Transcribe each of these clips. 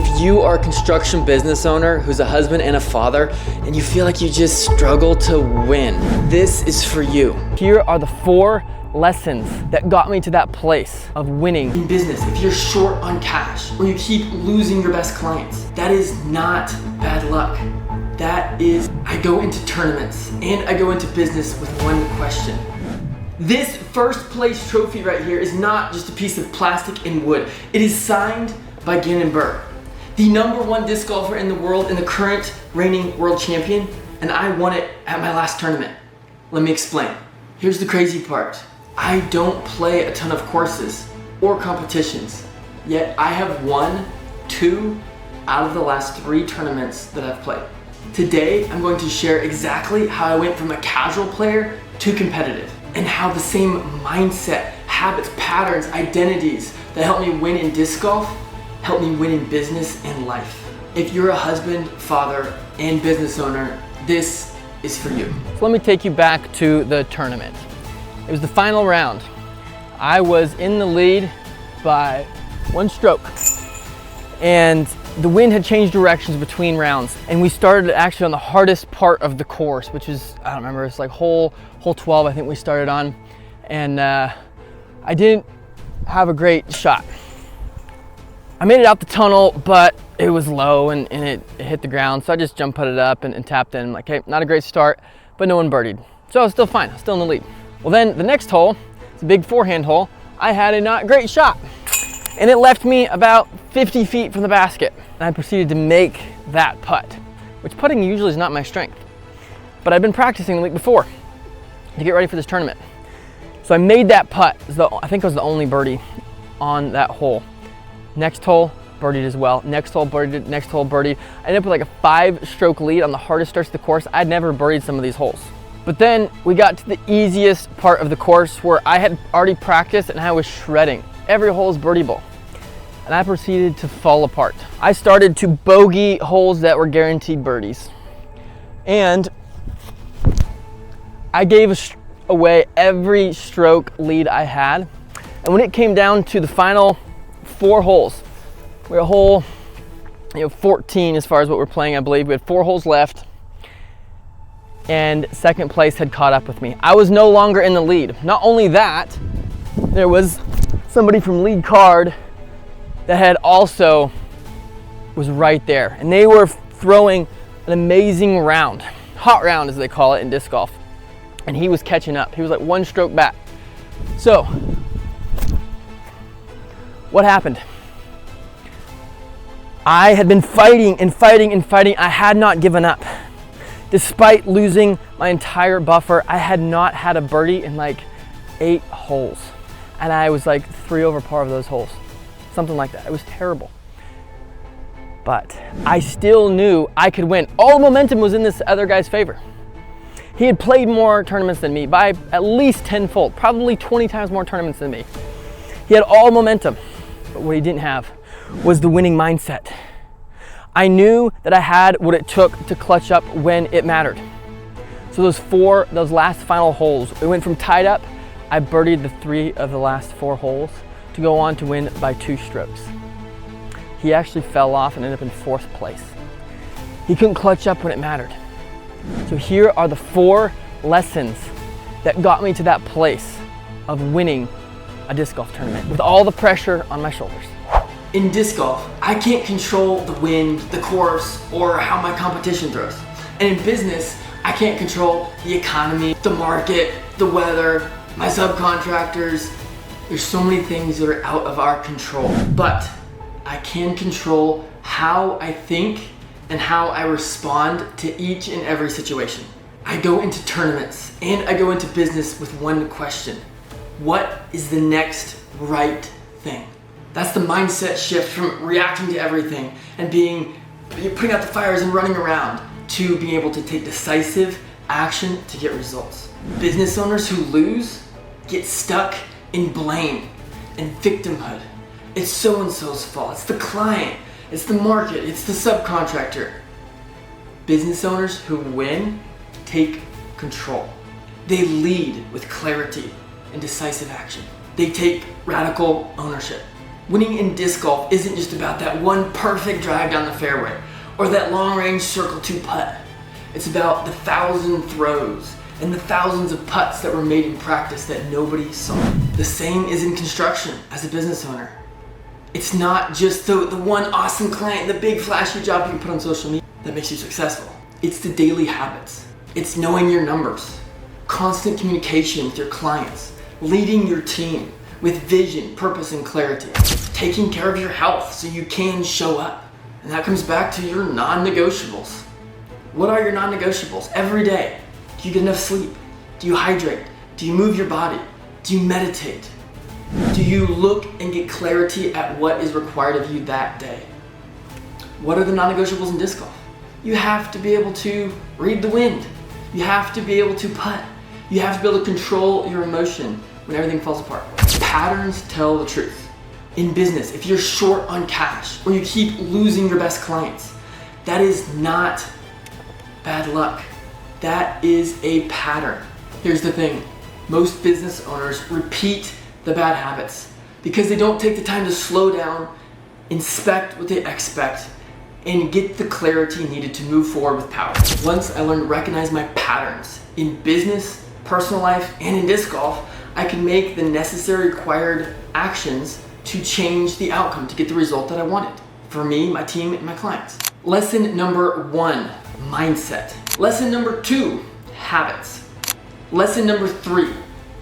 If you are a construction business owner who's a husband and a father, and you feel like you just struggle to win, this is for you. Here are the 4 lessons that got me to that place of winning. In business, if you're short on cash or you keep losing your best clients, that is not bad luck. That is, I go into tournaments and I go into business with one question. This first place trophy right here is not just a piece of plastic and wood. It is signed by Gannon Buhr, the #1 disc golfer in the world and the current reigning world champion, and I won it at my last tournament. Let me explain. Here's the crazy part. I don't play a ton of courses or competitions, yet I have won 2 out of the last 3 tournaments that I've played. Today, I'm going to share exactly how I went from a casual player to competitive, and how the same mindset, habits, patterns, identities that helped me win in disc golf help me win in business and life. If you're a husband, father, and business owner, this is for you. So let me take you back to the tournament. It was the final round. I was in the lead by 1 stroke. And the wind had changed directions between rounds. And we started actually on the hardest part of the course, which is, I don't remember, it's like hole 12 I think we started on. And I didn't have a great shot. I made it out the tunnel, but it was low and it hit the ground. So I just jump put it up and tapped in. Like, hey, not a great start, but no one birdied. So I was still fine, I was still in the lead. Well then the next hole, it's a big forehand hole, I had a not great shot. And it left me about 50 feet from the basket. And I proceeded to make that putt, which putting usually is not my strength. But I've been practicing the week before to get ready for this tournament. So I made that putt. I think it was the only birdie on that hole. Next hole, birdied as well. Next hole, birdied. Next hole, birdied. I ended up with like a 5-stroke lead on the hardest starts of the course. I'd never birdied some of these holes. But then we got to the easiest part of the course where I had already practiced and I was shredding. Every hole is birdieable. And I proceeded to fall apart. I started to bogey holes that were guaranteed birdies. And I gave away every stroke lead I had. And when it came down to the final 4 holes, we had a hole 14 as far as what we're playing, I believe. We had 4 holes left. And second place had caught up with me. I was no longer in the lead. Not only that, there was somebody from lead card that had also was right there. And they were throwing an amazing round, hot round as they call it in disc golf. And he was catching up. He was like 1 stroke back. So, what happened? I had been fighting and fighting and fighting. I had not given up. Despite losing my entire buffer, I had not had a birdie in like 8 holes. And I was like 3 over par of those holes. Something like that. It was terrible. But I still knew I could win. All the momentum was in this other guy's favor. He had played more tournaments than me by at least 10-fold, probably 20 times more tournaments than me. He had all momentum, but what he didn't have was the winning mindset. I knew that I had what it took to clutch up when it mattered. So those last final holes, it went from tied up. I birdied the 3 of the last 4 holes to go on to win by 2 strokes. He actually fell off and ended up in 4th place. He couldn't clutch up when it mattered. So here are the 4 lessons that got me to that place of winning a disc golf tournament with all the pressure on my shoulders. In disc golf, I can't control the wind, the course, or how my competition throws. And in business, I can't control the economy, the market, the weather, my subcontractors. There's so many things that are out of our control. But I can control how I think and how I respond to each and every situation. I go into tournaments and I go into business with one question. What is the next right thing? That's the mindset shift from reacting to everything and putting out the fires and running around to being able to take decisive action to get results. Business owners who lose get stuck in blame and victimhood. It's so-and-so's fault, it's the client, it's the market, it's the subcontractor. Business owners who win take control. They lead with clarity and decisive action. They take radical ownership. Winning in disc golf isn't just about that one perfect drive down the fairway or that long-range circle 2 putt. It's about the 1,000 throws and the thousands of putts that were made in practice that nobody saw. The same is in construction as a business owner. It's not just the one awesome client, the big flashy job you can put on social media that makes you successful. It's the daily habits. It's knowing your numbers, constant communication with your clients, leading your team with vision, purpose, and clarity, taking care of your health so you can show up. And that comes back to your non-negotiables. What are your non-negotiables? Every day, do you get enough sleep? Do you hydrate? Do you move your body? Do you meditate? Do you look and get clarity at what is required of you that day? What are the non-negotiables in disc golf? You have to be able to read the wind. You have to be able to putt. You have to be able to control your emotion when everything falls apart. Patterns tell the truth. In business, if you're short on cash or you keep losing your best clients, that is not bad luck. That is a pattern. Here's the thing. Most business owners repeat the bad habits because they don't take the time to slow down, inspect what they expect, and get the clarity needed to move forward with power. Once I learned to recognize my patterns in business, personal life, and in disc golf, I can make the necessary required actions to change the outcome, to get the result that I wanted for me, my team, and my clients. Lesson number 1, mindset. Lesson number 2, habits. Lesson number 3,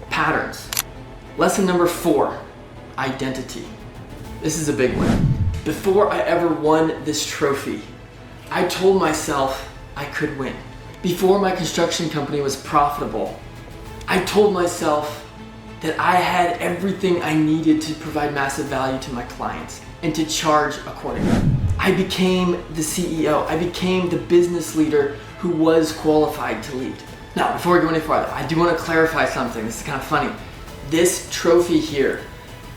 patterns. Lesson number 4, identity. This is a big one. Before I ever won this trophy, I told myself I could win. Before my construction company was profitable, I told myself that I had everything I needed to provide massive value to my clients and to charge accordingly. I became the CEO. I became the business leader who was qualified to lead. Now, before we go any farther, I do want to clarify something. This is kind of funny. This trophy here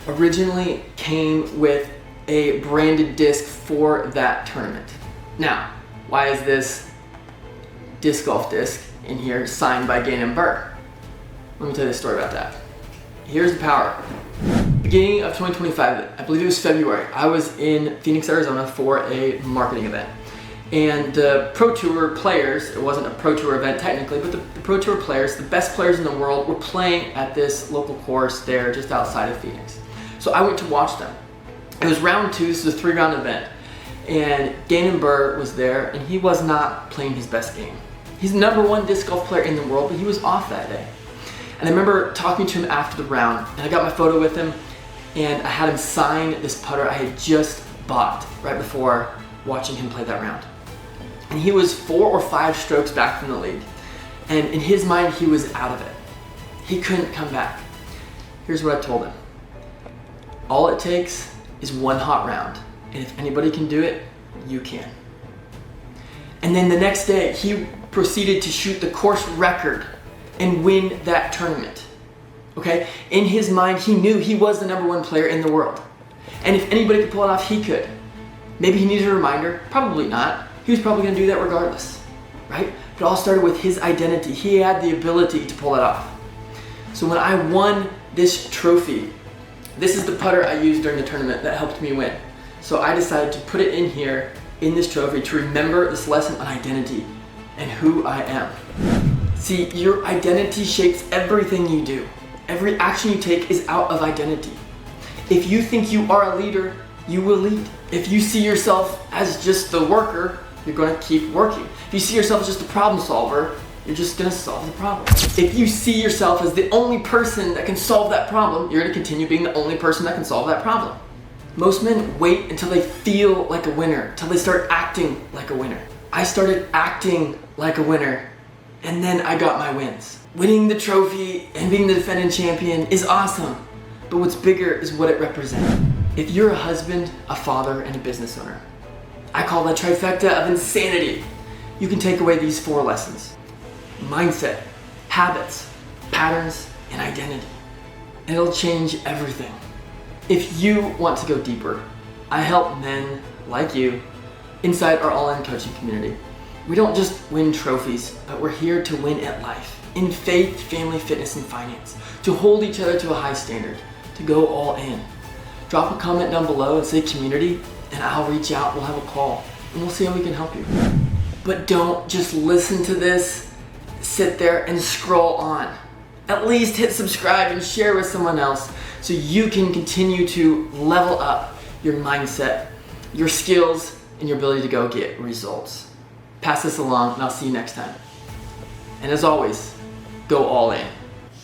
originally came with a branded disc for that tournament. Now, why is this disc golf disc in here signed by Gannon Buhr? Let me tell you a story about that. Here's the power. Beginning of 2025, I believe it was February, I was in Phoenix, Arizona for a marketing event. And the Pro Tour players, it wasn't a Pro Tour event technically, but the Pro Tour players, the best players in the world, were playing at this local course there just outside of Phoenix. So I went to watch them. It was round 2, this was a 3-round event. And Gannon Buhr was there, and he was not playing his best game. He's the #1 disc golf player in the world, but he was off that day. And I remember talking to him after the round, and I got my photo with him, and I had him sign this putter I had just bought right before watching him play that round. And he was 4 or 5 strokes back from the lead. And in his mind, he was out of it. He couldn't come back. Here's what I told him. All it takes is one hot round. And if anybody can do it, you can. And then the next day, he proceeded to shoot the course record and win that tournament. Okay? In his mind, he knew he was the #1 player in the world. And if anybody could pull it off, he could. Maybe he needed a reminder, probably not. He was probably gonna do that regardless, right? It all started with his identity. He had the ability to pull it off. So when I won this trophy, this is the putter I used during the tournament that helped me win. So I decided to put it in here, in this trophy, to remember this lesson on identity and who I am. See, your identity shapes everything you do. Every action you take is out of identity. If you think you are a leader, you will lead. If you see yourself as just the worker, you're going to keep working. If you see yourself as just a problem solver, you're just going to solve the problem. If you see yourself as the only person that can solve that problem, you're going to continue being the only person that can solve that problem. Most men wait until they feel like a winner, until they start acting like a winner. I started acting like a winner, and then I got my wins. Winning the trophy and being the defending champion is awesome, but what's bigger is what it represents. If you're a husband, a father, and a business owner, I call that trifecta of insanity. You can take away these 4 lessons: mindset, habits, patterns, and identity. And it'll change everything. If you want to go deeper, I help men like you inside our all-in coaching community. We don't just win trophies, but we're here to win at life, in faith, family, fitness, and finance, to hold each other to a high standard, to go all in. drop a comment down below and say community, and I'll reach out, we'll have a call, and we'll see how we can help you. But don't just listen to this, sit there and scroll on. At least hit subscribe and share with someone else so you can continue to level up your mindset, your skills, and your ability to go get results. Pass this along, and I'll see you next time. And as always, go all in.